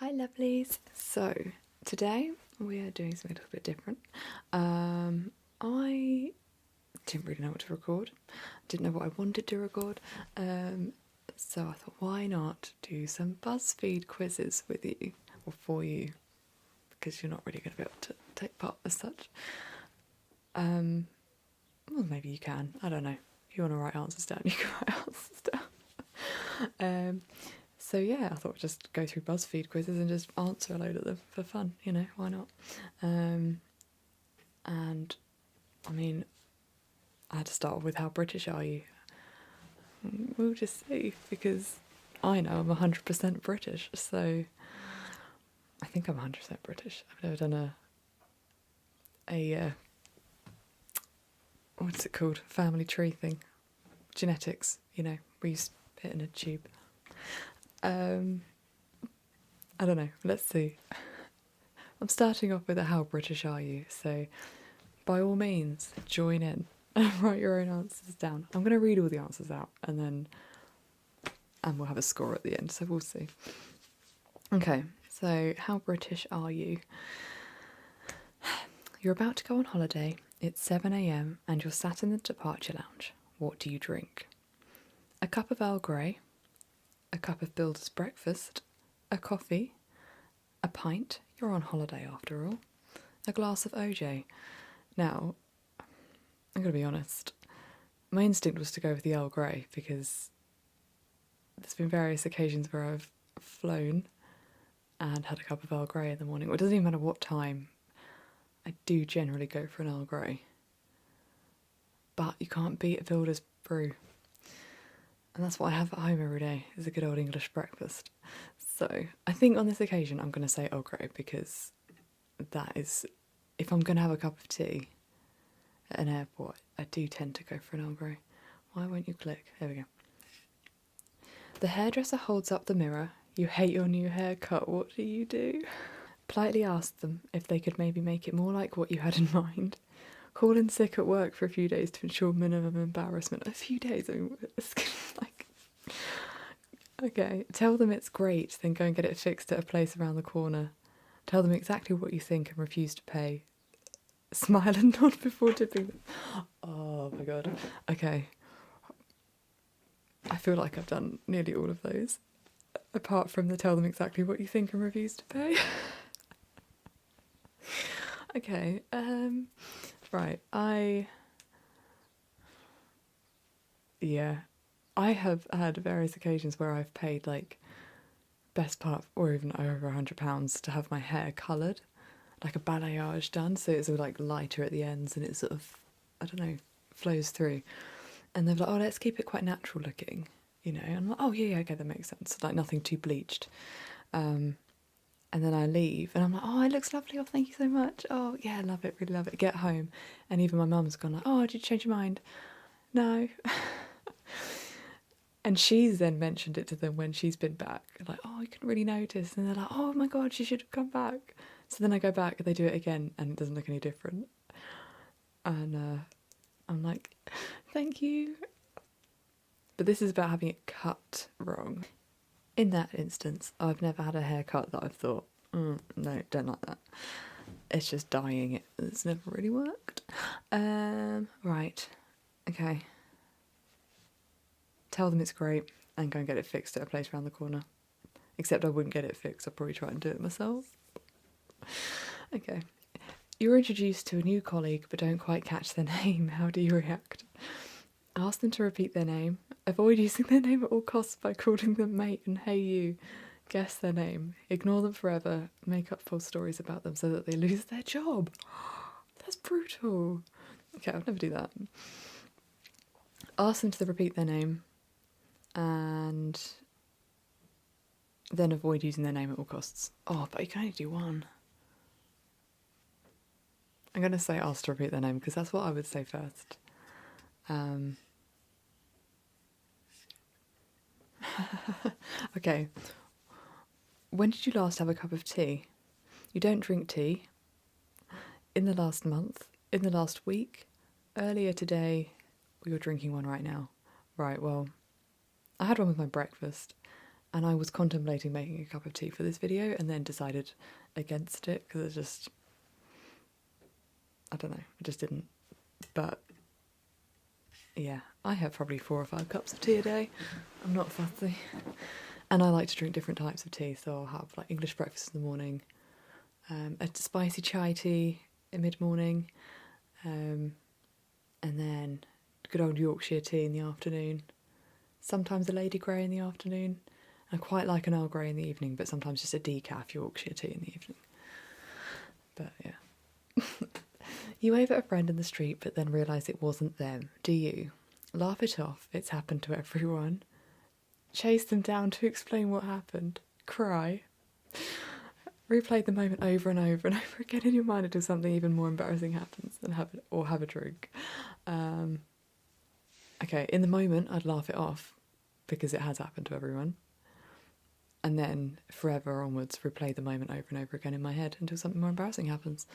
Hi lovelies. So today we are doing something a little bit different. I didn't really know what to record. Didn't know what I wanted to record. So I thought, why not do some Buzzfeed quizzes with you or for you, because you're not really going to be able to take part as such. Well, maybe you can. I don't know. If you want to write answers down, you can write answers down. So yeah, I thought we'd just go through BuzzFeed quizzes and just answer a load of them for fun, why not? And I mean, I had to start with how British are you? We'll just see, because I know I'm 100% British, so I think I'm 100% British. I've never done a what's it called? Family tree thing. Genetics, we used to put it in a tube. I don't know, let's see. I'm starting off with a how British are you, so by all means, join in and write your own answers down. I'm going to read all the answers out and we'll have a score at the end, so we'll see. Okay, so how British are you? You're about to go on holiday, it's 7 a.m. and you're sat in the departure lounge. What do you drink? A cup of Earl Grey, a cup of Builder's Breakfast, a coffee, a pint, you're on holiday after all, a glass of OJ. Now, I'm going to be honest, my instinct was to go with the Earl Grey because there's been various occasions where I've flown and had a cup of Earl Grey in the morning. Well, it doesn't even matter what time, I do generally go for an Earl Grey. But you can't beat a Builder's Brew. And that's what I have at home every day, is a good old English breakfast. So I think on this occasion I'm going to say Earl Grey, because that is, if I'm going to have a cup of tea at an airport, I do tend to go for an Earl Grey. Why won't you click? There we go. The hairdresser holds up the mirror. You hate your new haircut. What do you do? Politely ask them if they could maybe make it more like what you had in mind. Call in sick at work for a few days to ensure minimum embarrassment. A few days, I mean, it's like... Okay, tell them it's great, then go and get it fixed at a place around the corner. Tell them exactly what you think and refuse to pay. Smile and nod before tipping them. Oh my god. Okay. I feel like I've done nearly all of those. Apart from the tell them exactly what you think and refuse to pay. Okay, right, I have had various occasions where I've paid like best part or even over £100 to have my hair coloured, like a balayage done, so it's like lighter at the ends and it sort of, I don't know, flows through. And they're like, oh, let's keep it quite natural looking, and I'm like, oh yeah, okay, that makes sense, like nothing too bleached. And then I leave and I'm like, oh, it looks lovely, oh, thank you so much, oh yeah, I love it, really love it. Get home and even my mum's gone like, oh, did you change your mind? No. And she's then mentioned it to them when she's been back, like, oh, I couldn't really notice, and they're like, oh my god, she should have come back. So then I go back and they do it again and it doesn't look any different, and I'm like, thank you. But this is about having it cut wrong. In that instance, I've never had a haircut that I've thought, no, don't like that. It's just dyeing it. It's never really worked. Right. Okay. Tell them it's great and go and get it fixed at a place around the corner. Except I wouldn't get it fixed. I'd probably try and do it myself. Okay. You're introduced to a new colleague but don't quite catch their name. How do you react? Ask them to repeat their name. Avoid using their name at all costs by calling them mate and hey you. Guess their name. Ignore them forever. Make up false stories about them so that they lose their job. That's brutal. Okay, I'll never do that. Ask them to repeat their name and then avoid using their name at all costs. Oh, but you can only do one. I'm going to say ask to repeat their name because that's what I would say first. Okay. When did you last have a cup of tea? You don't drink tea. In the last month. In the last week. Earlier today. You're drinking one right now. Right, well, I had one with my breakfast. And I was contemplating making a cup of tea for this video and then decided against it because it just, I don't know, I just didn't. But yeah, I have probably 4 or 5 cups of tea a day. I'm not fussy. And I like to drink different types of tea, so I'll have like English breakfast in the morning, a spicy chai tea in mid-morning, and then good old Yorkshire tea in the afternoon. Sometimes a Lady Grey in the afternoon. I quite like an Earl Grey in the evening, but sometimes just a decaf Yorkshire tea in the evening. But yeah. You wave at a friend in the street but then realise it wasn't them, do you? Laugh it off, it's happened to everyone. Chase them down to explain what happened. Cry. Replay the moment over and over and over again in your mind until something even more embarrassing happens and have a drink. Okay, in the moment I'd laugh it off because it has happened to everyone. And then forever onwards replay the moment over and over again in my head until something more embarrassing happens.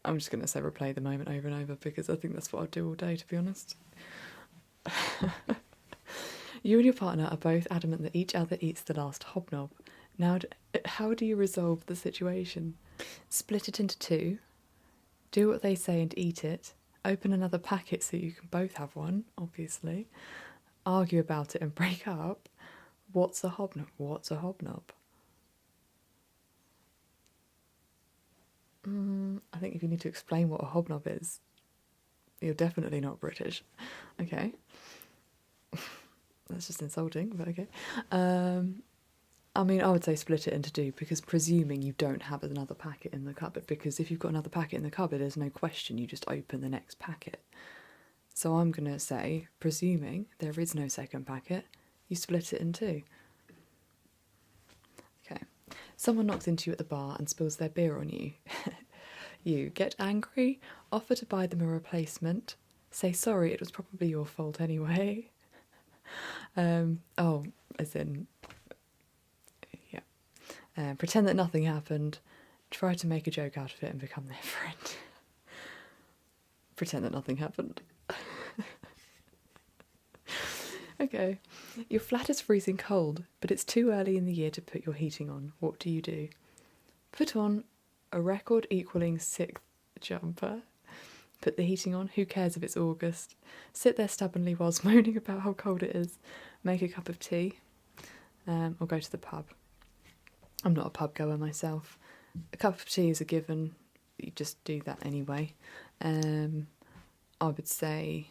I'm just going to say replay the moment over and over because I think that's what I'd do all day, to be honest. You and your partner are both adamant that each other eats the last hobnob. Now, how do you resolve the situation? Split it into 2. Do what they say and eat it. Open another packet so you can both have one, obviously. Argue about it and break up. What's a hobnob? What's a hobnob? I think if you need to explain what a hobnob is, you're definitely not British. Okay. That's just insulting, but okay. I mean, I would say split it into 2 because presuming you don't have another packet in the cupboard, because if you've got another packet in the cupboard, there's no question, you just open the next packet. So I'm going to say, presuming there is no second packet, you split it in 2. Okay. Someone knocks into you at the bar and spills their beer on you. You get angry, offer to buy them a replacement, say sorry, it was probably your fault anyway. As in, yeah. Pretend that nothing happened, try to make a joke out of it and become their friend. Pretend that nothing happened. Okay. Your flat is freezing cold, but it's too early in the year to put your heating on. What do you do? Put on a record equaling 6th jumper. Put the heating on, who cares if it's August? Sit there stubbornly whilst moaning about how cold it is. Make a cup of tea. Or go to the pub. I'm not a pub goer myself. A cup of tea is a given. You just do that anyway. I would say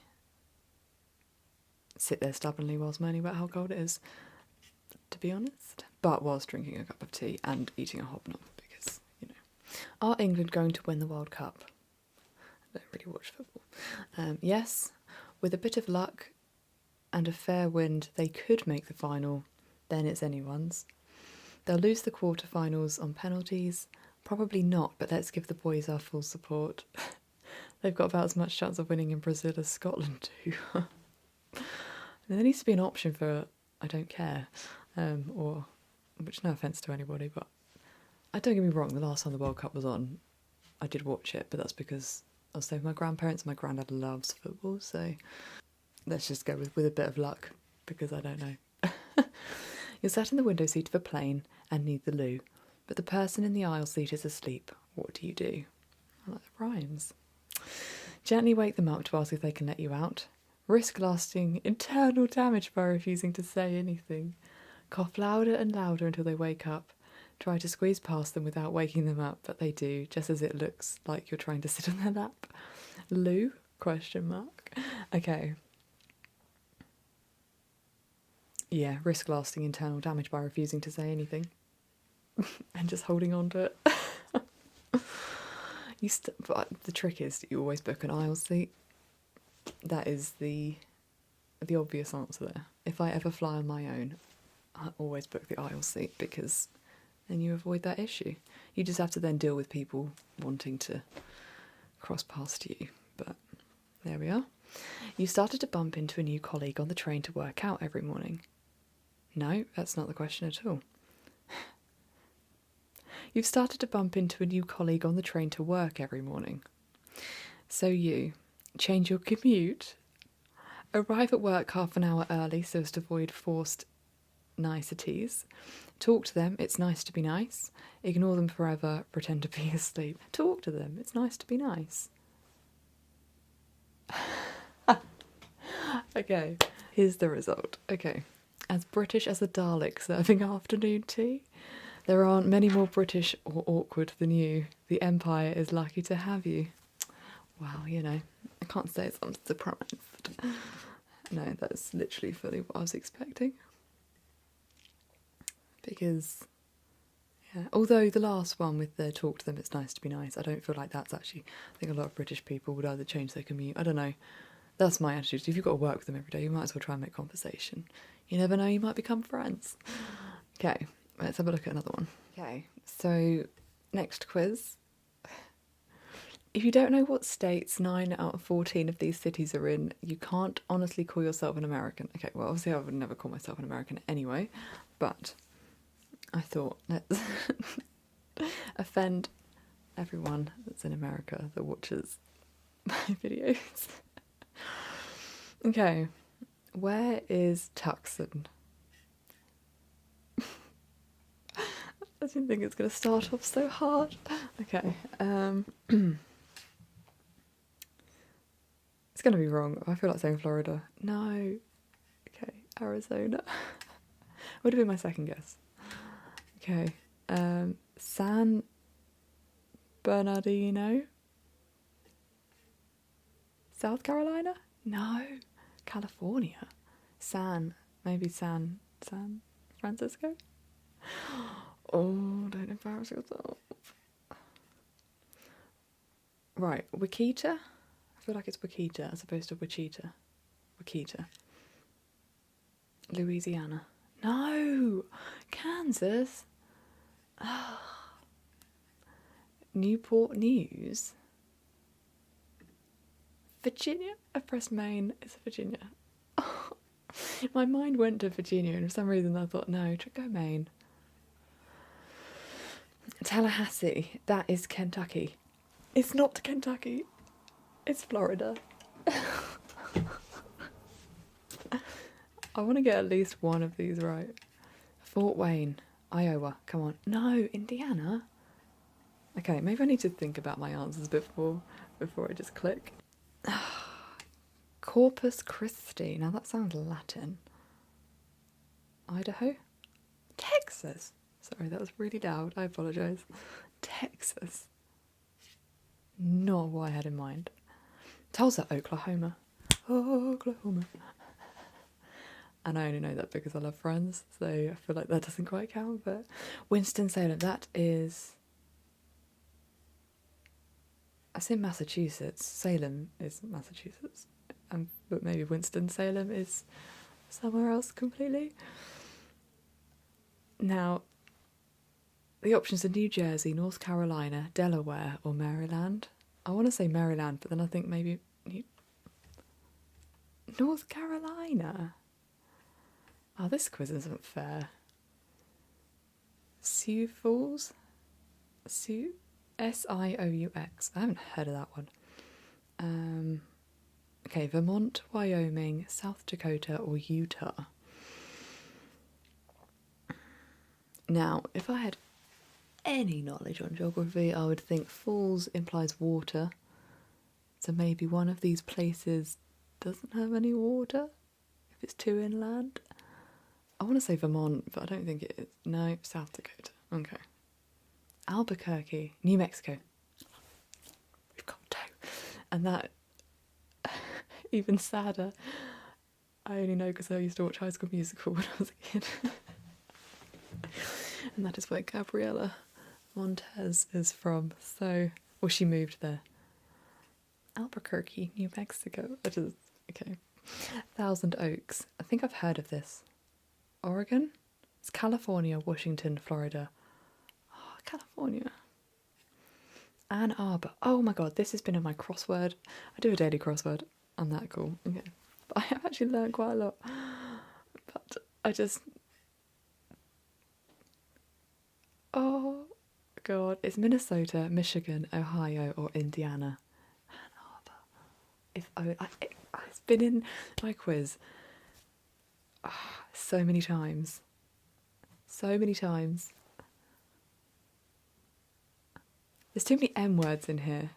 sit there stubbornly whilst moaning about how cold it is, to be honest. But whilst drinking a cup of tea and eating a hobnob, because, you know. Are England going to win the World Cup? I don't really watch football. Yes, with a bit of luck and a fair wind, they could make the final. Then it's anyone's. They'll lose the quarterfinals on penalties. Probably not, but let's give the boys our full support. They've got about as much chance of winning in Brazil as Scotland do. There needs to be an option for I don't care, or, which no offence to anybody, but don't get me wrong, the last time the World Cup was on, I did watch it, but that's because I was staying with my grandparents. My granddad loves football, so let's just go with a bit of luck, because I don't know. You're sat in the window seat of a plane and need the loo, but the person in the aisle seat is asleep. What do you do? I like the rhymes. Gently wake them up to ask if they can let you out. Risk lasting internal damage by refusing to say anything. Cough louder and louder until they wake up. Try to squeeze past them without waking them up, but they do, just as it looks like you're trying to sit on their lap. Lou? Question mark. Okay. Yeah, risk lasting internal damage by refusing to say anything. And just holding on to it. But the trick is that you always book an aisle seat. That is the obvious answer there. If I ever fly on my own, I always book the aisle seat because then you avoid that issue. You just have to then deal with people wanting to cross past you. But there we are. You started to bump into a new colleague on the train to work out every morning. No, that's not the question at all. You've started to bump into a new colleague on the train to work every morning. So you change your commute, Arrive at work half an hour early so as to avoid forced niceties. Talk to them, it's nice to be nice. Ignore them forever, pretend to be asleep. Talk to them, it's nice to be nice. Okay, here's the result. Okay, as British as a Dalek serving afternoon tea. There aren't many more British or awkward than you. The Empire is lucky to have you. Wow, you know, I can't say I'm surprised. No, that's literally fully what I was expecting. Because, yeah, although the last one with the talk to them, it's nice to be nice, I don't feel like that's actually, I think a lot of British people would either change their commute, I don't know. That's my attitude. If you've got to work with them every day, you might as well try and make conversation. You never know, you might become friends. Okay, let's have a look at another one. Okay, so next quiz. If you don't know what states 9 out of 14 of these cities are in, you can't honestly call yourself an American. Okay, well, obviously I would never call myself an American anyway, but I thought let's offend everyone that's in America that watches my videos. Okay, where is Tucson? I didn't think it's going to start off so hard. Okay, it's going to be wrong. I feel like saying Florida. No. Okay, Arizona. Would have been my second guess. Okay, San Bernardino? South Carolina? No. California? Maybe San Francisco? Oh, don't embarrass yourself. Right, Wichita? I feel like it's Wichita as opposed to Wichita. Wichita. Louisiana. No! Kansas? Newport News? Virginia? I pressed Maine. It's Virginia. My mind went to Virginia and for some reason I thought, no, go Maine. Tallahassee. That is Kentucky. It's not Kentucky. It's Florida. I want to get at least one of these right. Fort Wayne, Iowa. Come on. No, Indiana. Okay, maybe I need to think about my answers before I just click. Corpus Christi. Now that sounds Latin. Idaho? Texas. Sorry, that was really loud. I apologise. Texas. Not what I had in mind. Tulsa, Oklahoma. Oklahoma. And I only know that because I love Friends, so I feel like that doesn't quite count, but Winston-Salem, that is... That's in Massachusetts. Salem is Massachusetts. But maybe Winston-Salem is somewhere else completely. Now, the options are New Jersey, North Carolina, Delaware, or Maryland. I want to say Maryland, but then I think maybe... North Carolina? Oh, this quiz isn't fair. Sioux Falls? Sioux? Sioux. I haven't heard of that one. Okay, Vermont, Wyoming, South Dakota, or Utah. Now, if I had any knowledge on geography, I would think falls implies water. So maybe one of these places doesn't have any water if it's too inland. I want to say Vermont, but I don't think it is. No, South Dakota. Okay. Albuquerque, New Mexico. We've got two. And that, even sadder, I only know because I used to watch High School Musical when I was a kid. And that is where Gabriella Montez is from. So, well, she moved there. Albuquerque, New Mexico. Okay. Thousand Oaks. I think I've heard of this. Oregon? It's California, Washington, Florida. Oh, California. Ann Arbor. Oh my god, this has been in my crossword. I do a daily crossword. I'm that cool. Okay. But I have actually learned quite a lot. But I just... Oh god. It's Minnesota, Michigan, Ohio, or Indiana. Ann Arbor. It's been in my quiz so many times. So many times. There's too many M words in here.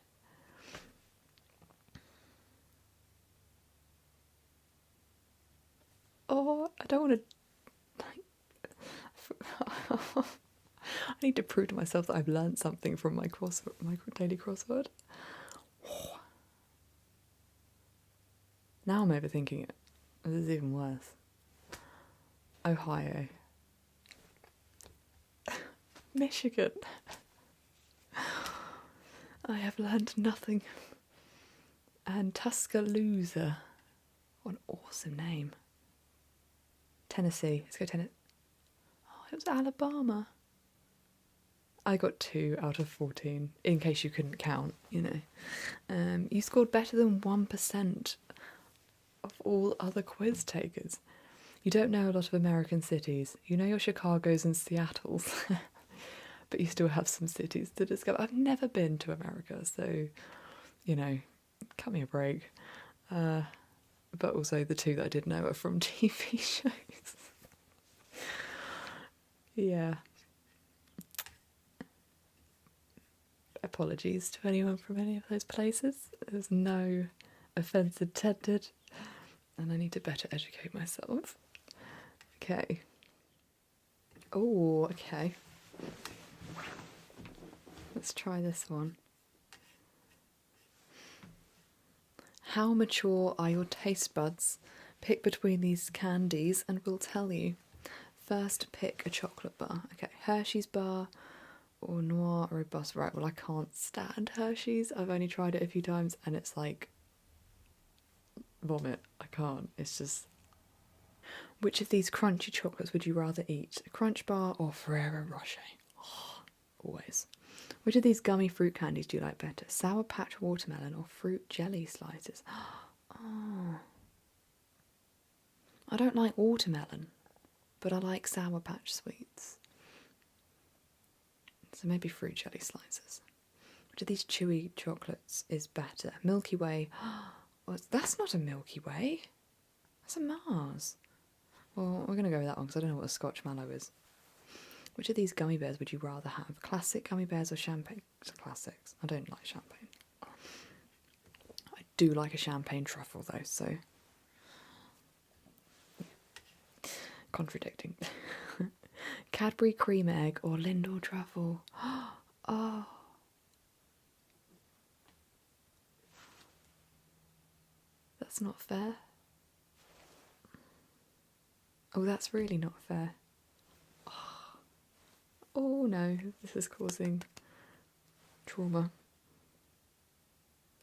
Oh, I don't want to. I need to prove to myself that I've learned something from my daily crossword. Now I'm overthinking it. This is even worse. Ohio. Michigan. I have learned nothing. And Tuscaloosa. What an awesome name. Tennessee. Let's go Tennessee. Oh, it was Alabama. I got 2 out of 14, in case you couldn't count, you know. You scored better than 1% of all other quiz takers. You don't know a lot of American cities. You know your Chicagos and Seattles. But you still have some cities to discover. I've never been to America, so, you know, cut me a break. But also the 2 that I did know are from TV shows. Yeah. Apologies to anyone from any of those places. There's no offence intended, and I need to better educate myself. Okay. Oh, okay. Let's try this one. How mature are your taste buds? Pick between these candies and we'll tell you. First, pick a chocolate bar. Okay, Hershey's bar or Noir or Robust. Right, well, I can't stand Hershey's. I've only tried it a few times and it's like vomit. I can't. It's just... Which of these crunchy chocolates would you rather eat? A Crunch Bar or Ferrero Rocher? Oh, always. Which of these gummy fruit candies do you like better? Sour Patch Watermelon or Fruit Jelly Slices? Oh. I don't like watermelon, but I like Sour Patch Sweets. So maybe Fruit Jelly Slices. Which of these chewy chocolates is better? Milky Way. Oh, that's not a Milky Way. That's a Mars. Well, we're going to go with that one because I don't know what a Scotch Mallow is. Which of these gummy bears would you rather have? Classic gummy bears or champagne? Classics. I don't like champagne. I do like a champagne truffle though, so... Contradicting. Cadbury cream egg or Lindor truffle? Oh. That's not fair. Oh, that's really not fair. Oh no, this is causing trauma.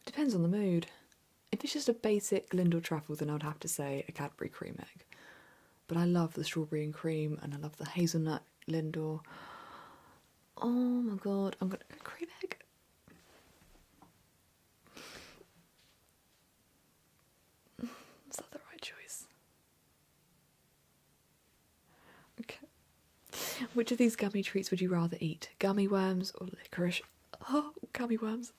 Depends on the mood. If it's just a basic Lindor truffle, then I'd have to say a Cadbury cream egg. But I love the strawberry and cream, and I love the hazelnut Lindor. Oh my god, I'm gonna go cream egg. Is that the right choice? Okay. Which of these gummy treats would you rather eat? Gummy worms or licorice? Oh, gummy worms.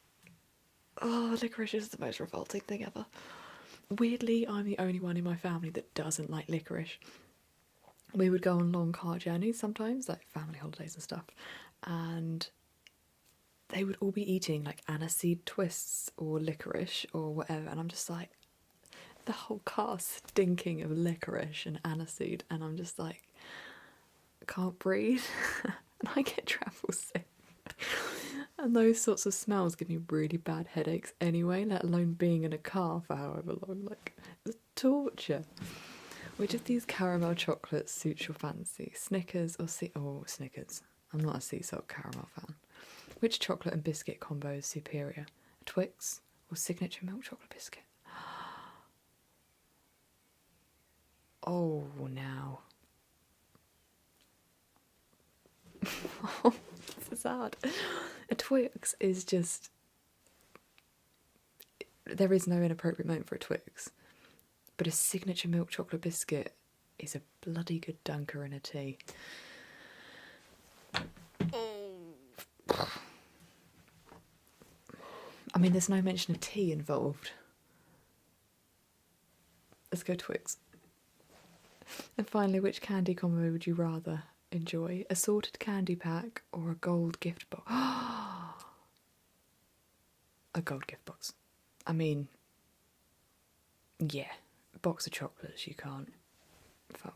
Oh, licorice is the most revolting thing ever. Weirdly, I'm the only one in my family that doesn't like licorice. We would go on long car journeys sometimes, like family holidays and stuff, and they would all be eating like aniseed twists or licorice or whatever, and I'm just like, the whole car stinking of licorice and aniseed, and I'm just like, can't breathe, and I get travel sick. And those sorts of smells give me really bad headaches anyway, let alone being in a car for however long. Like, it's torture. Which of these caramel chocolates suits your fancy? Snickers or Snickers. I'm not a sea salt caramel fan. Which chocolate and biscuit combo is superior? A Twix or signature milk chocolate biscuit? Oh, now. This is hard. A Twix is just... There is no inappropriate moment for a Twix. But a signature milk chocolate biscuit is a bloody good dunker in a tea. I mean, there's no mention of tea involved. Let's go Twix. And finally, which candy combo would you rather enjoy? A sorted candy pack or a gold gift box? A gold gift box. I mean, yeah, a box of chocolates you can't. For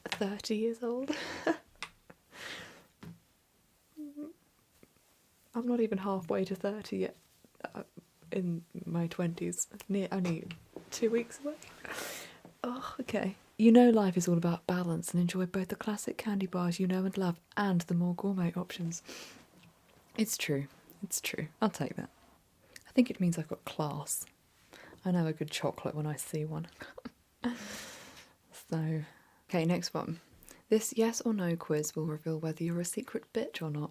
30 years old? I'm not even halfway to 30 yet. In my 20s. Only 2 weeks away. Oh, okay. You know life is all about balance, and enjoy both the classic candy bars you know and love and the more gourmet options. It's true. It's true. I'll take that. I think it means I've got class. I know a good chocolate when I see one. So, okay, next one. This yes or no quiz will reveal whether you're a secret bitch or not.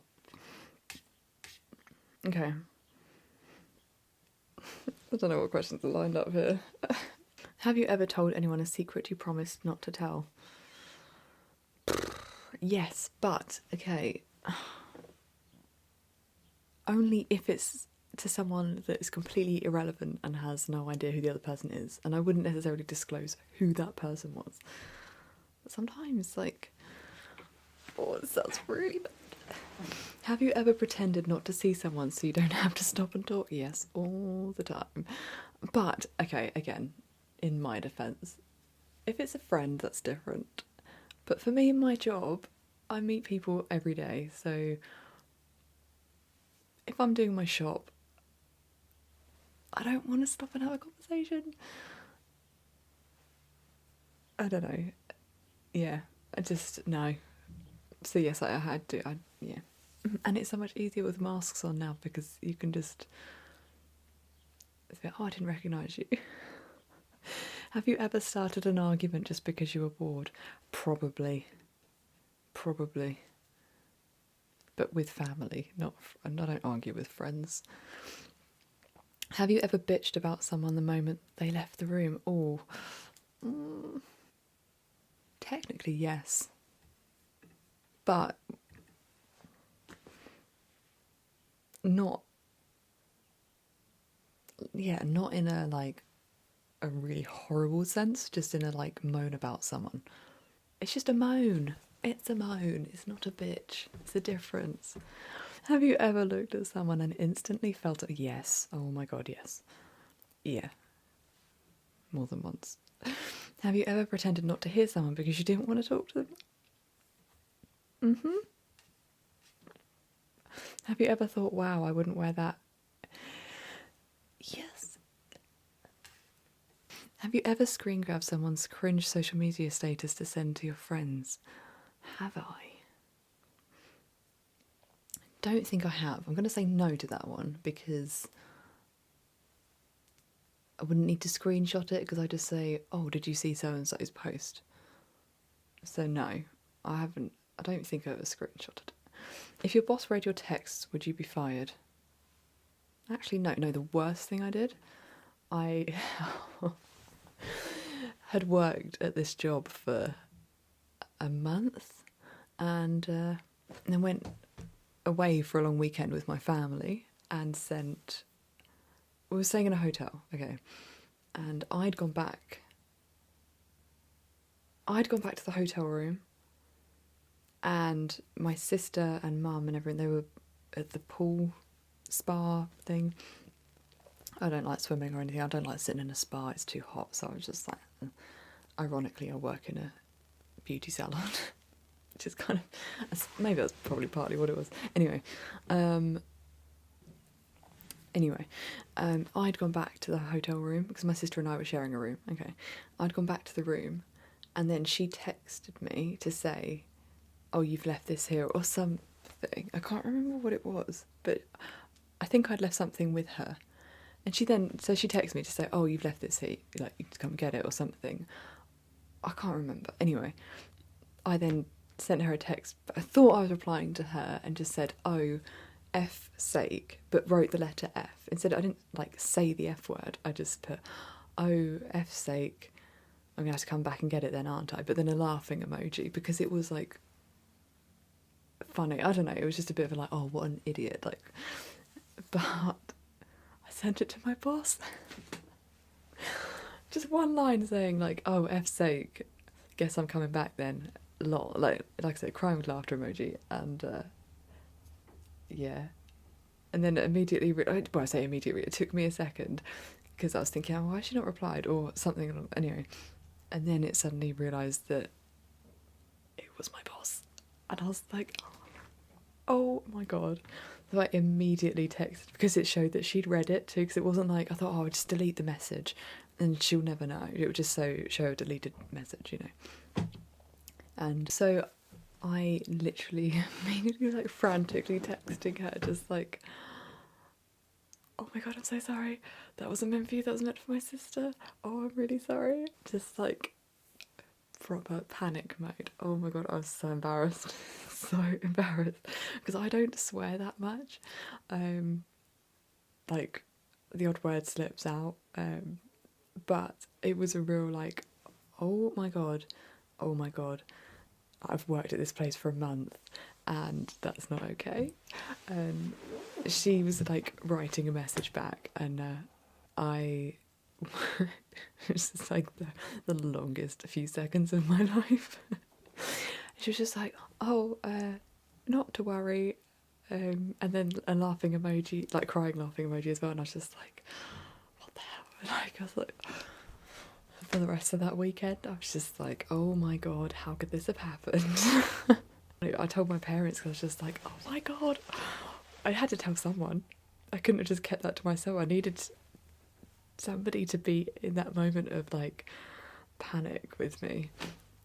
Okay. I don't know what questions are lined up here. Have you ever told anyone a secret you promised not to tell? Yes, but, okay. Only if it's to someone that is completely irrelevant and has no idea who the other person is. And I wouldn't necessarily disclose who that person was. But sometimes, like, oh, it sounds really bad. Have you ever pretended not to see someone so you don't have to stop and talk? Yes, all the time. But, okay, again, in my defence, if it's a friend, that's different. But for me, in my job, I meet people every day, so if I'm doing my shop, I don't want to stop and have a conversation. I don't know. Yeah, no. So yes, I had to, yeah. And it's so much easier with masks on now because you can just say, oh, I didn't recognise you. Have you ever started an argument just because you were bored? Probably. But with family, and I don't argue with friends. Have you ever bitched about someone the moment they left the room? Oh, technically yes. But not in a like a really horrible sense, just in a like moan about someone. It's just a moan. It's a moan. It's not a bitch. It's a difference. Have you ever looked at someone and instantly felt a yes? Oh my god, yes. Yeah. More than once. Have you ever pretended not to hear someone because you didn't want to talk to them? Mm-hmm. Have you ever thought, wow, I wouldn't wear that? Yes. Have you ever screen grabbed someone's cringe social media status to send to your friends? Have I? Don't think I have. I'm going to say no to that one because I wouldn't need to screenshot it because I just say, oh, did you see so-and-so's post? So no, I haven't. I don't think I ever screenshotted it. If your boss read your texts, would you be fired? Actually, no. The worst thing I did, I had worked at this job for a month and then went away for a long weekend with my family and we were staying in a hotel, okay, and I'd gone back to the hotel room, and my sister and mum and everyone, they were at the pool spa thing. I don't like swimming or anything. I don't like sitting in a spa. It's too hot. So I was just like, ironically, I work in a beauty salon, which is kind of, maybe that's probably partly what it was. I'd gone back to the hotel room because my sister and I were sharing a room. Okay, I'd gone back to the room, and then she texted me to say, "Oh, you've left this here," or something. I can't remember what it was, but I think I'd left something with her. And she texted me to say, "Oh, you've left this here, like you can come get it," or something. I can't remember. Anyway, I then sent her a text, but I thought I was replying to her and just said, "Oh, F sake," but wrote the letter F. Instead, I didn't like say the F word. I just put, "Oh, F sake, I'm gonna have to come back and get it then, aren't I?" But then a laughing emoji because it was like funny. I don't know. It was just a bit of a like, oh, what an idiot. Like, but I sent it to my boss. just one line saying like, "Oh, F's sake, guess I'm coming back then." Lol, like I said, crying with laughter emoji, and yeah, and then immediately, well, I say immediately, it took me a second because I was thinking, oh, why has she not replied or something. Anyway, and then it suddenly realised that it was my boss, and I was like, oh my god. So I immediately texted because it showed that she'd read it too. Because it wasn't like I thought, oh, I'll just delete the message, and she'll never know. It would just show a deleted message, you know. And so I literally immediately like frantically texting her, just like, oh my god, I'm so sorry. That wasn't meant for you. That was meant for my sister. Oh, I'm really sorry. Just like proper panic mode. Oh my god, I was so embarrassed. So embarrassed because I don't swear that much. Like the odd word slips out. But it was a real like, oh my god, oh my god. I've worked at this place for a month and that's not okay. She was like writing a message back, and I it's just like the longest few seconds of my life. She was just like, oh, not to worry, and then a laughing emoji, like crying laughing emoji as well, and I was just like, what the hell? Like, I was like, for the rest of that weekend, I was just like, oh my god, how could this have happened? I told my parents because I was just like, oh my god, I had to tell someone. I couldn't have just kept that to myself. I needed somebody to be in that moment of like panic with me,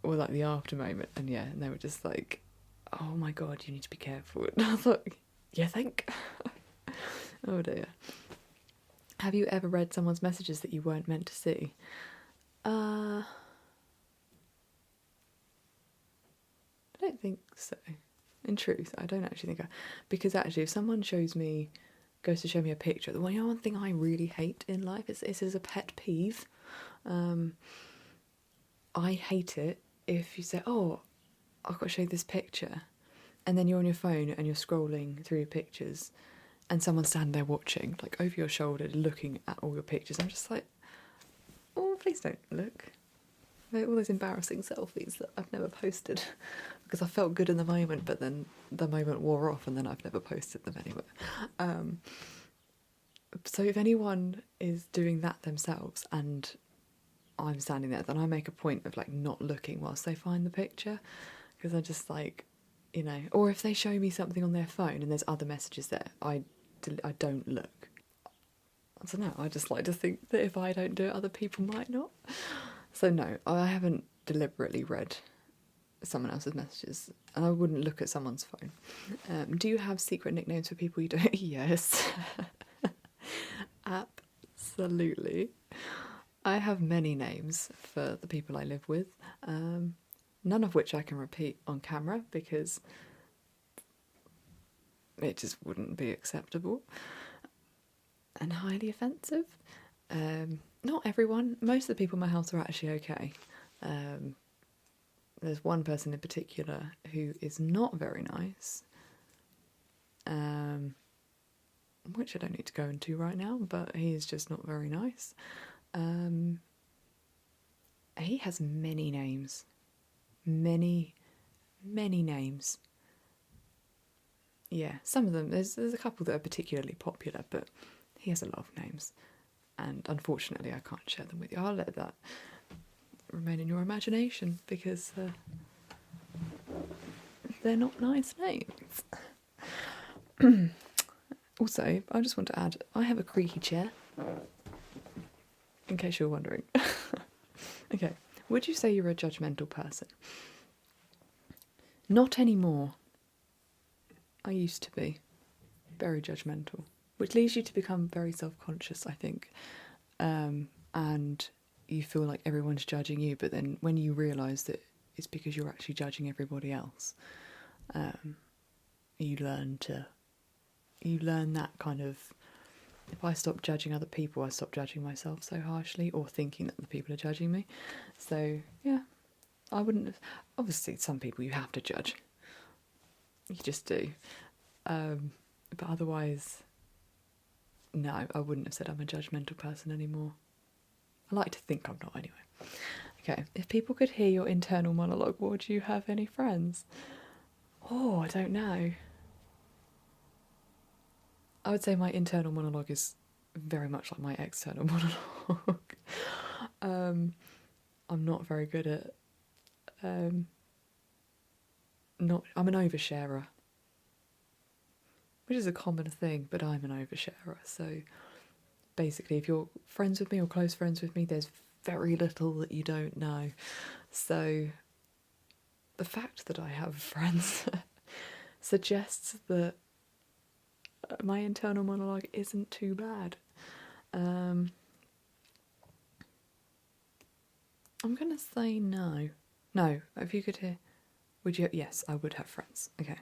or like the after moment. And yeah, and they were just like, oh my god, you need to be careful. And I was like, yeah, think. Oh dear. Have you ever read someone's messages that you weren't meant to see? I don't think so. In truth, I don't actually think because actually if someone goes to show me a picture, the one thing I really hate in life is a pet peeve. I hate it if you say, oh, I've got to show you this picture, and then you're on your phone and you're scrolling through your pictures and someone's standing there watching, like over your shoulder, looking at all your pictures. I'm just like, oh, please don't look. All those embarrassing selfies that I've never posted because I felt good in the moment, but then the moment wore off and then I've never posted them anywhere. So if anyone is doing that themselves and I'm standing there, then I make a point of like not looking whilst they find the picture, because I just like, you know, or if they show me something on their phone and there's other messages there, I don't look. I don't know, I just like to think that if I don't do it, other people might not. So no, I haven't deliberately read someone else's messages, and I wouldn't look at someone's phone. Do you have secret nicknames for people you don't? Yes. Absolutely. I have many names for the people I live with, none of which I can repeat on camera because it just wouldn't be acceptable and highly offensive. Not everyone. Most of the people in my house are actually okay. There's one person in particular who is not very nice, which I don't need to go into right now, but he is just not very nice. He has many names. Many names. Yeah, some of them, there's a couple that are particularly popular, but he has a lot of names. And unfortunately, I can't share them with you. I'll let that remain in your imagination because they're not nice names. Also, I just want to add, I have a creaky chair, in case you're wondering. Okay, would you say you're a judgmental person? Not anymore. I used to be very judgmental, which leads you to become very self-conscious, I think. And you feel like everyone's judging you, but then when you realise that it's because you're actually judging everybody else, you learn that kind of, if I stop judging other people, I stop judging myself so harshly or thinking that the people are judging me. So yeah, I wouldn't have, obviously some people you have to judge, you just do, but otherwise no, I wouldn't have said I'm a judgmental person anymore. I like to think I'm not anyway. Okay, if people could hear your internal monologue, would you have any friends? Oh, I don't know. I would say my internal monologue is very much like my external monologue. I'm not very good at I'm an oversharer, which is a common thing, but I'm an oversharer. So basically, if you're friends with me or close friends with me, there's very little that you don't know. So the fact that I have friends suggests that my internal monologue isn't too bad. I'm gonna say no. No, if you could hear, would you? Yes, I would have friends. Okay,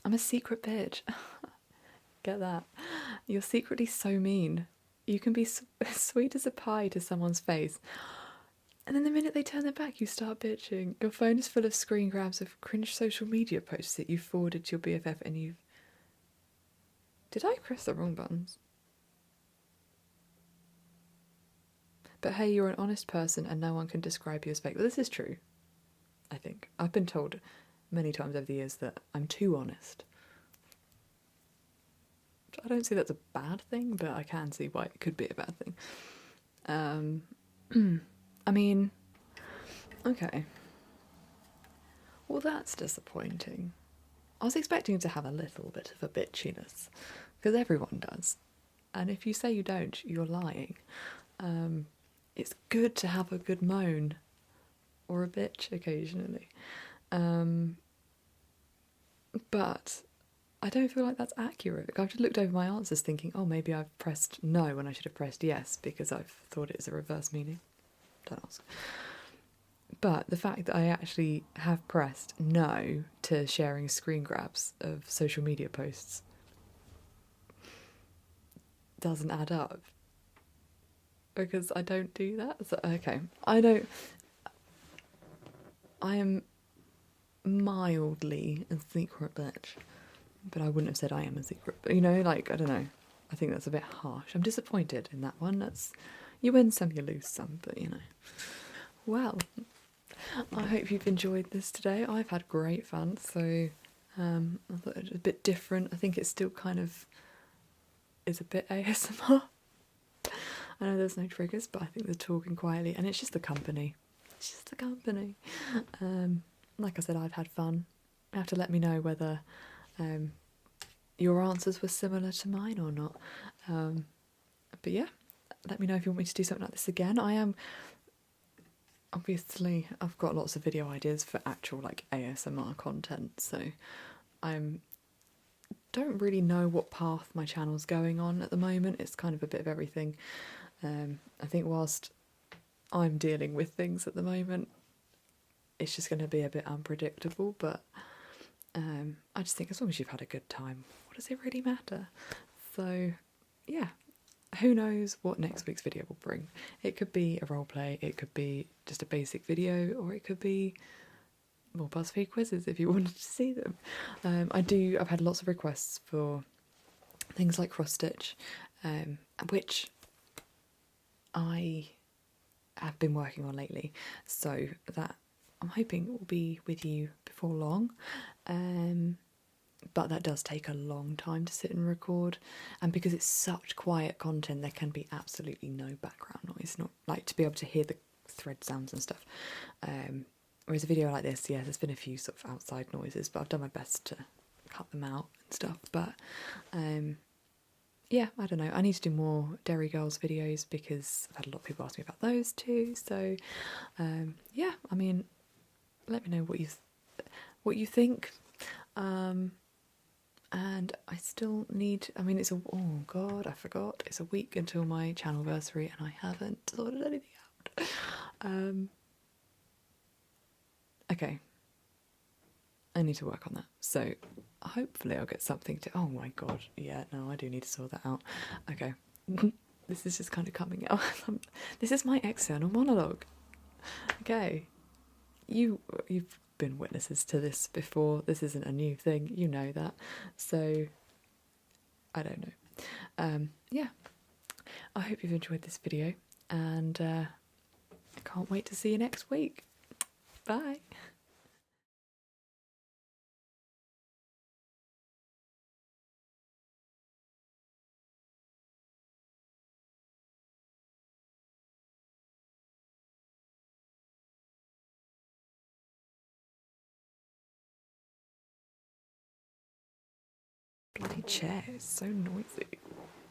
I'm a secret bitch. Get that? You're secretly so mean. You can be sweet as a pie to someone's face, and then the minute they turn their back, you start bitching. Your phone is full of screen grabs of cringe social media posts that you forwarded to your BFF, and you've. Did I press the wrong buttons? But hey, you're an honest person, and no one can describe you as fake. Well, this is true. I think I've been told many times over the years that I'm too honest. I don't see that's a bad thing, but I can see why it could be a bad thing. I mean, okay. Well, that's disappointing. I was expecting to have a little bit of a bitchiness, because everyone does. And if you say you don't, you're lying. It's good to have a good moan or a bitch occasionally. But I don't feel like that's accurate. I've just looked over my answers thinking, oh, maybe I've pressed no when I should have pressed yes because I've thought it was a reverse meaning. Don't ask. But the fact that I actually have pressed no to sharing screen grabs of social media posts doesn't add up. Because I don't do that. So, okay. I am mildly a secret bitch. But I wouldn't have said I am a secret. But, you know, like, I don't know. I think that's a bit harsh. I'm disappointed in that one. That's you win some, you lose some, but you know. Well, I hope you've enjoyed this today. I've had great fun, so I thought it was a bit different. I think it still kind of is a bit ASMR. I know there's no triggers, but I think they're talking quietly, and it's just the company. It's just the company. Like I said, I've had fun. You have to let me know whether your answers were similar to mine or not. But yeah, let me know if you want me to do something like this again. Obviously, I've got lots of video ideas for actual like ASMR content, so don't really know what path my channel's going on at the moment. It's kind of a bit of everything. I think whilst I'm dealing with things at the moment, it's just going to be a bit unpredictable, but I just think as long as you've had a good time, what does it really matter? So yeah, who knows what next week's video will bring. It could be a roleplay, it could be just a basic video, or it could be more Buzzfeed quizzes if you wanted to see them. I've had lots of requests for things like cross stitch, which I have been working on lately, so that I'm hoping will be with you before long. But that does take a long time to sit and record, and because it's such quiet content, there can be absolutely no background noise, not like to be able to hear the thread sounds and stuff. Whereas a video like this, yeah, there's been a few sort of outside noises, but I've done my best to cut them out and stuff. But yeah, I don't know. I need to do more Dairy Girls videos because I've had a lot of people ask me about those too. So yeah, I mean, let me know what you think. And I still need, I mean, oh god, I forgot, it's a week until my channelversary and I haven't sorted anything out. Okay, I need to work on that, so hopefully I'll get something to, oh my god, yeah, no, I do need to sort that out. Okay, this is just kind of coming out. This is my external monologue. Okay, you've been witnesses to this before. This isn't a new thing, you know that. So I don't know. Yeah, I hope you've enjoyed this video. and I can't wait to see you next week. Bye. Bloody chair is so noisy.